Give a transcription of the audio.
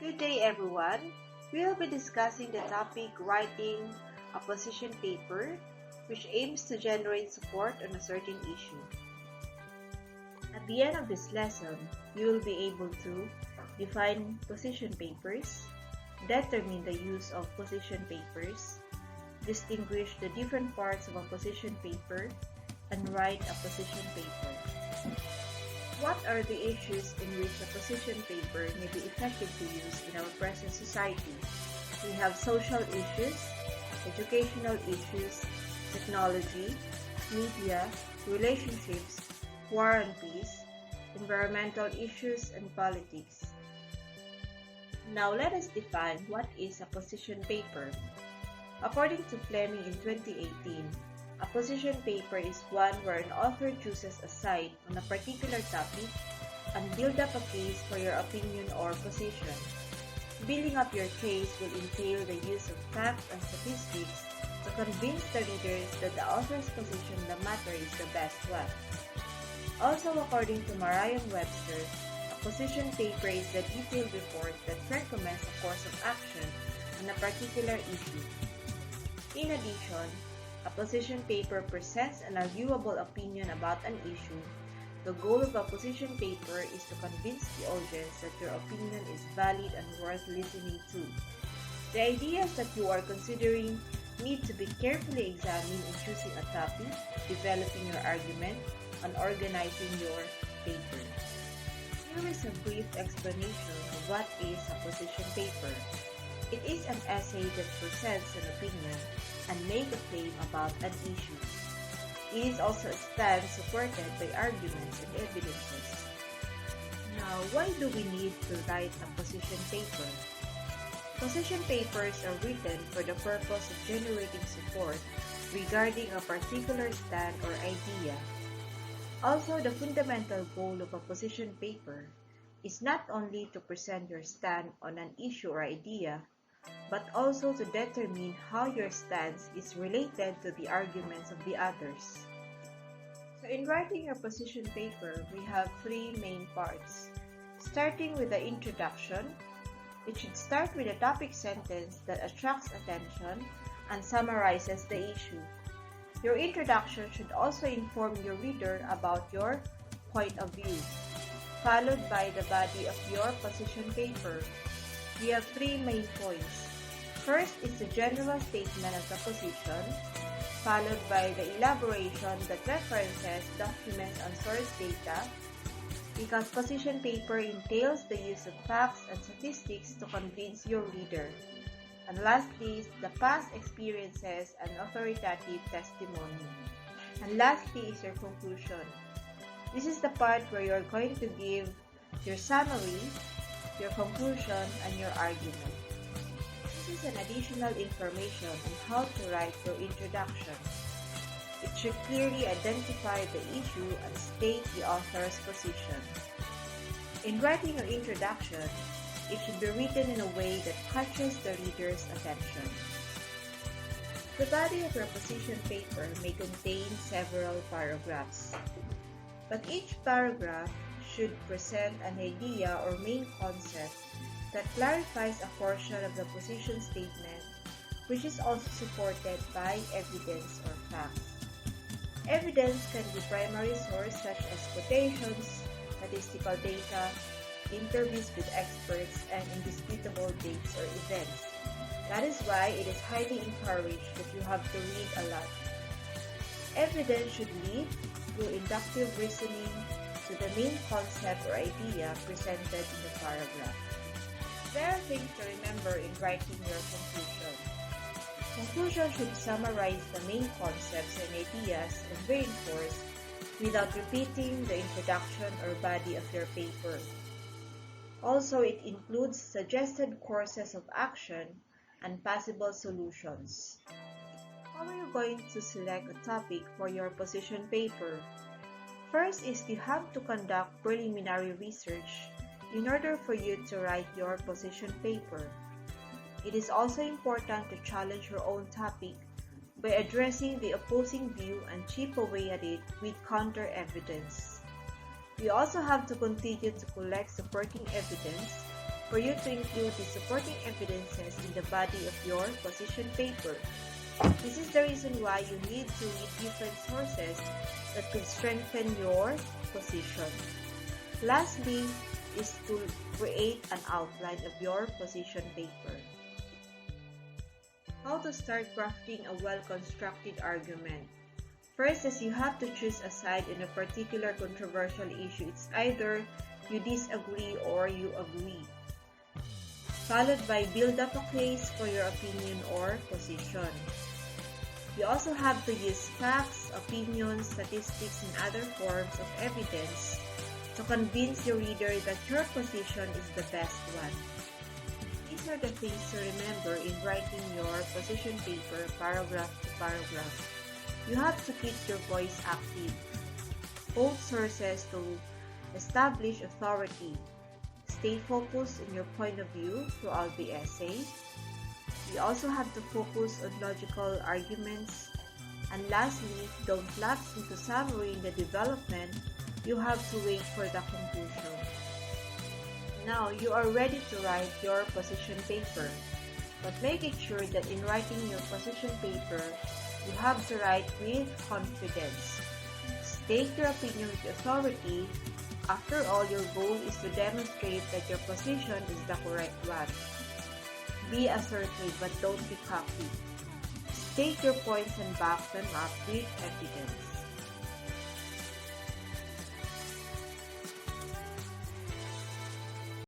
Good day, everyone. We'll be discussing the topic writing a position paper, which aims to generate support on a certain issue. At the end of this lesson, you will be able to define position papers, determine the use of position papers, distinguish the different parts of a position paper, and write a position paper. What are the issues in which a position paper may be effectively used in our present society? We have social issues, educational issues, technology, media, relationships, war and peace, environmental issues, and politics. Now let us define what is a position paper. According to Fleming in 2018, a position paper is one where an author chooses a side on a particular topic and build up a case for your opinion or position. Building up your case will entail the use of facts and statistics to convince the readers that the author's position in the matter is the best one. Also, according to Merriam-Webster, a position paper is the detailed report that recommends a course of action on a particular issue. In addition, a position paper presents an arguable opinion about an issue. The goal of a position paper is to convince the audience that your opinion is valid and worth listening to. The ideas that you are considering need to be carefully examined in choosing a topic, developing your argument, and organizing your paper. Here is a brief explanation of what is a position paper. It is an essay that presents an opinion and make a claim about an issue. It is also a stand supported by arguments and evidences. Now, why do we need to write a position paper? Position papers are written for the purpose of generating support regarding a particular stand or idea. Also, the fundamental goal of a position paper is not only to present your stand on an issue or idea, but also to determine how your stance is related to the arguments of the others. So in writing your position paper, we have three main parts. Starting with the introduction, it should start with a topic sentence that attracts attention and summarizes the issue. Your introduction should also inform your reader about your point of view, followed by the body of your position paper. We have three main points. First is the general statement of the position, followed by the elaboration that references documents and source data, because position paper entails the use of facts and statistics to convince your reader. And lastly is the past experiences and authoritative testimony. And lastly is your conclusion. This is the part where you are going to give your summary, your conclusion, and your argument. This is an additional information on how to write your introduction. It should clearly identify the issue and state the author's position. In writing your introduction, it should be written in a way that catches the reader's attention. The body of your position paper may contain several paragraphs, but each paragraph should present an idea or main concept that clarifies a portion of the position statement, which is also supported by evidence or facts. Evidence can be primary source such as quotations, statistical data, interviews with experts, and indisputable dates or events. That is why it is highly encouraged that you have to read a lot. Evidence should lead through inductive reasoning to the main concept or idea presented in the paragraph. There are things to remember in writing your conclusion. Conclusion should summarize the main concepts and ideas and reinforce without repeating the introduction or body of your paper. Also, it includes suggested courses of action and possible solutions. How are you going to select a topic for your position paper? First is you have to conduct preliminary research in order for you to write your position paper. It is also important to challenge your own topic by addressing the opposing view and chip away at it with counter evidence. We also have to continue to collect supporting evidence for you to include the supporting evidences in the body of your position paper. This is the reason why you need to read different sources that could strengthen your position. Lastly is to create an outline of your position paper. How to start crafting a well-constructed argument. First is you have to choose a side in a particular controversial issue. It's either you disagree or you agree. Followed by build up a case for your opinion or position. You also have to use facts, opinions, statistics, and other forms of evidence to convince your reader that your position is the best one. These are the things to remember in writing your position paper paragraph to paragraph. You have to keep your voice active. Quote sources to establish authority. Stay focused in your point of view throughout the essay. You also have to focus on logical arguments. And lastly, don't lapse into summary in the development. You have to wait for the conclusion. Now, you are ready to write your position paper. But make it sure that in writing your position paper, you have to write with confidence. State your opinion with authority. After all, your goal is to demonstrate that your position is the correct one. Be assertive but don't be cocky. State your points and back them up with evidence.